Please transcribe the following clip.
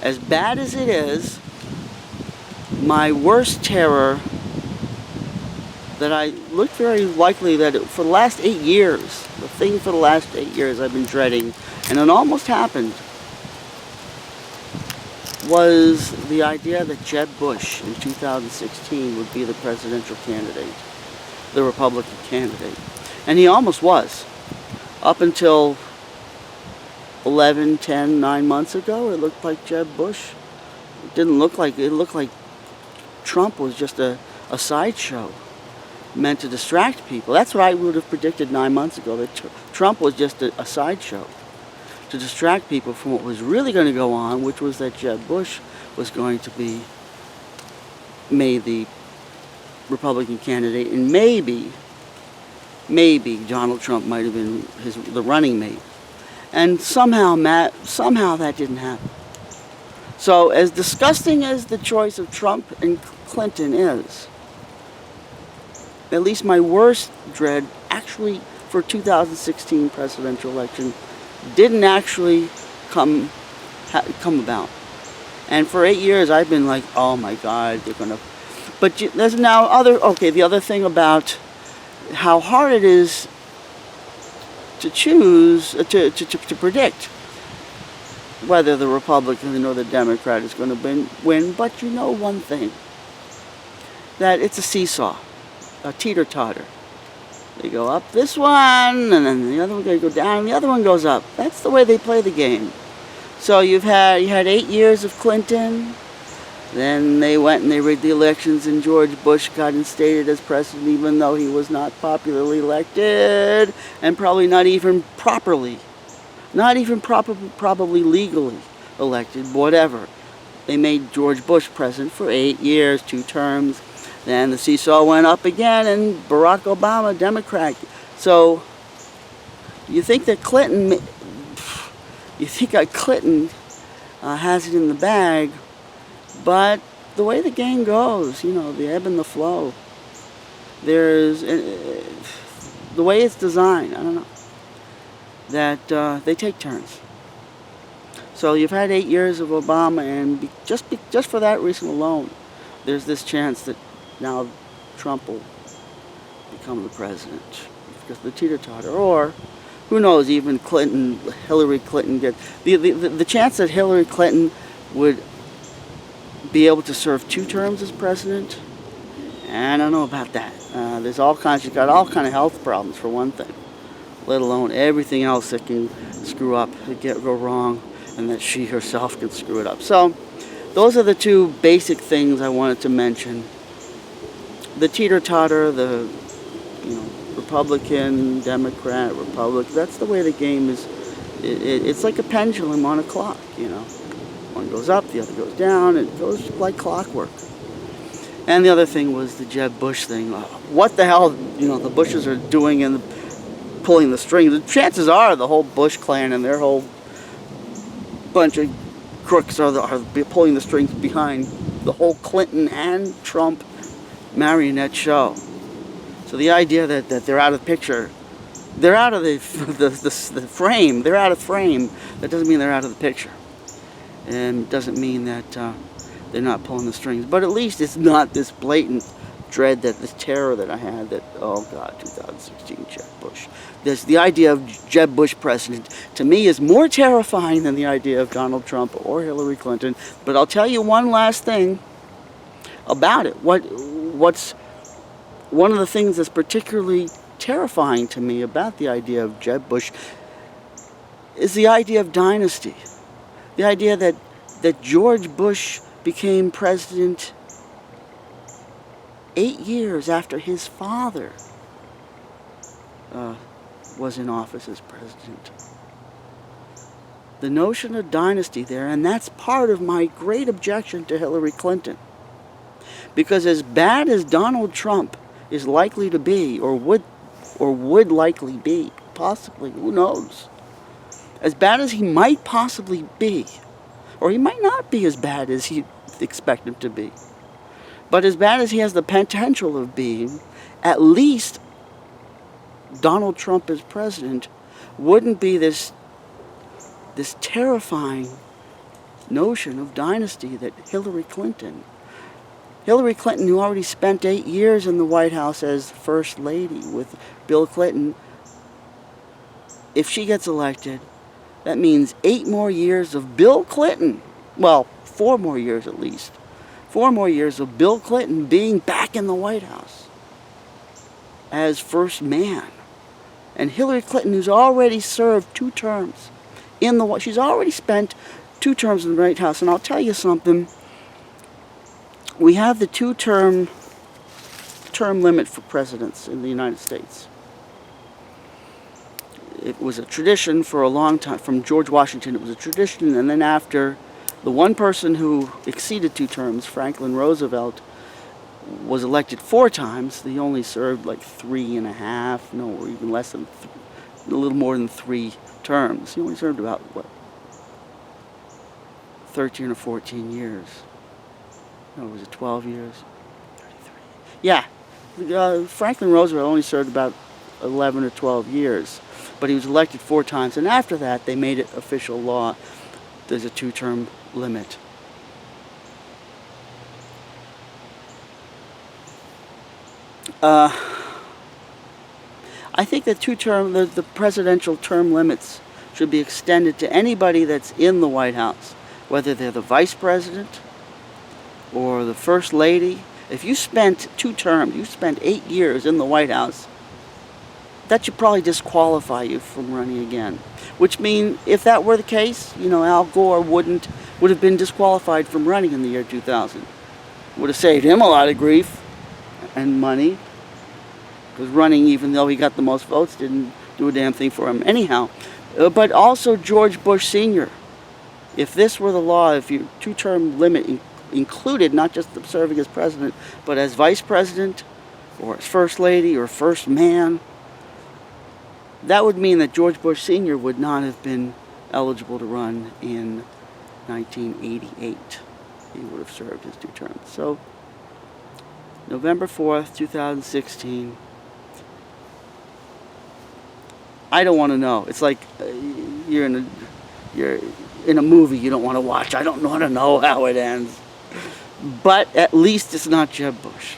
As bad as it is, my worst terror that I looked very likely that for the last 8 years, the thing for the last 8 years I've been dreading, and it almost happened, was the idea that Jeb Bush in 2016 would be the presidential candidate, the Republican candidate. And he almost was. Up until 11, 10, 9 months ago, it looked like Jeb Bush. It looked like Trump was just a sideshow meant to distract people. That's what I would have predicted 9 months ago, that Trump was just a sideshow to distract people from what was really going to go on, which was that Jeb Bush was going to be made the Republican candidate, and maybe Donald Trump might have been the running mate. And somehow that didn't happen. So as disgusting as the choice of Trump and Clinton is, at least my worst dread actually for 2016 presidential election didn't actually come about. And for 8 years I've been like, oh my God, they're gonna. But there's now the other thing about how hard it is to choose to predict whether the Republican or the Democrat is going to win. But you know one thing, that it's a seesaw, a teeter-totter. They go up this one, and then the other one going to go down, and the other one goes up. That's the way they play the game. So you had 8 years of Clinton, then they went and they rigged the elections, and George Bush got instated as president, even though he was not popularly elected, and probably not even probably legally elected, whatever. They made George Bush president for 8 years, 2 terms. Then the seesaw went up again, and Barack Obama, Democrat. So you think that Clinton has it in the bag, but the way the game goes, the ebb and the flow, there's the way it's designed, I don't know, that they take turns. So you've had 8 years of Obama, and just for that reason alone, there's this chance that now Trump will become the president because of the teeter-totter. Or, who knows, even Hillary Clinton gets... The chance that Hillary Clinton would be able to serve 2 terms as president, I don't know about that. She's got all kind of health problems, for one thing, let alone everything else that can screw up, go wrong, and that she herself can screw it up. So, those are the 2 basic things I wanted to mention. The teeter-totter, the Republican, Democrat, Republican, that's the way the game is. It's like a pendulum on a clock, One goes up, the other goes down, it goes like clockwork. And the other thing was the Jeb Bush thing. What the hell, the Bushes are doing and pulling the strings. The chances are the whole Bush clan and their whole bunch of crooks are pulling the strings behind the whole Clinton and Trump marionette show. So the idea that they're out of the picture, they're out of the frame, they're out of frame, that doesn't mean they're out of the picture. And doesn't mean that they're not pulling the strings. But at least it's not this blatant dread, this terror that I had that, oh God, 2016 Jeb Bush. The idea of Jeb Bush president, to me, is more terrifying than the idea of Donald Trump or Hillary Clinton. But I'll tell you one last thing about it. What's one of the things that's particularly terrifying to me about the idea of Jeb Bush is the idea of dynasty. The idea that George Bush became president 8 years after his father was in office as president. The notion of dynasty there, and that's part of my great objection to Hillary Clinton. Because as bad as Donald Trump is likely to be, or would likely be, possibly, who knows, as bad as he might possibly be, or he might not be as bad as you expect him to be, but as bad as he has the potential of being, at least Donald Trump as president wouldn't be this terrifying notion of dynasty that Hillary Clinton, who already spent 8 years in the White House as First Lady with Bill Clinton, if she gets elected, that means 8 more years of Bill Clinton. Well, 4 more years at least. 4 more years of Bill Clinton being back in the White House as first man. And Hillary Clinton, who's already served 2 terms she's already spent 2 terms in the White House. And I'll tell you something. We have the 2-term limit for presidents in the United States. It was a tradition for a long time. From George Washington, it was a tradition. And then after, the one person who exceeded 2 terms, Franklin Roosevelt, was elected 4 times. He only served like 3.5, no, or even less than, a little more than 3 terms. He only served about, 13 or 14 years. No, was it 12 years? 33. Yeah, Franklin Roosevelt only served about 11 or 12 years. But he was elected 4 times. And after that, they made it official law. There's a 2-term limit. I think that the presidential term limits should be extended to anybody that's in the White House, whether they're the vice president or the first lady. If you spent 2 terms, you spent 8 years in the White House, that should probably disqualify you from running again. Which means, if that were the case, Al Gore would have been disqualified from running in the year 2000. Would have saved him a lot of grief and money. Because running, even though he got the most votes, didn't do a damn thing for him anyhow. But also George Bush Sr. If this were the law, if your 2-term limit included not just serving as president, but as vice president, or as first lady, or first man, that would mean that George Bush Sr. would not have been eligible to run in 1988. He would have served his 2 terms. So, November 4th, 2016. I don't want to know. It's like you're in a movie you don't want to watch. I don't want to know how it ends. But at least it's not Jeb Bush.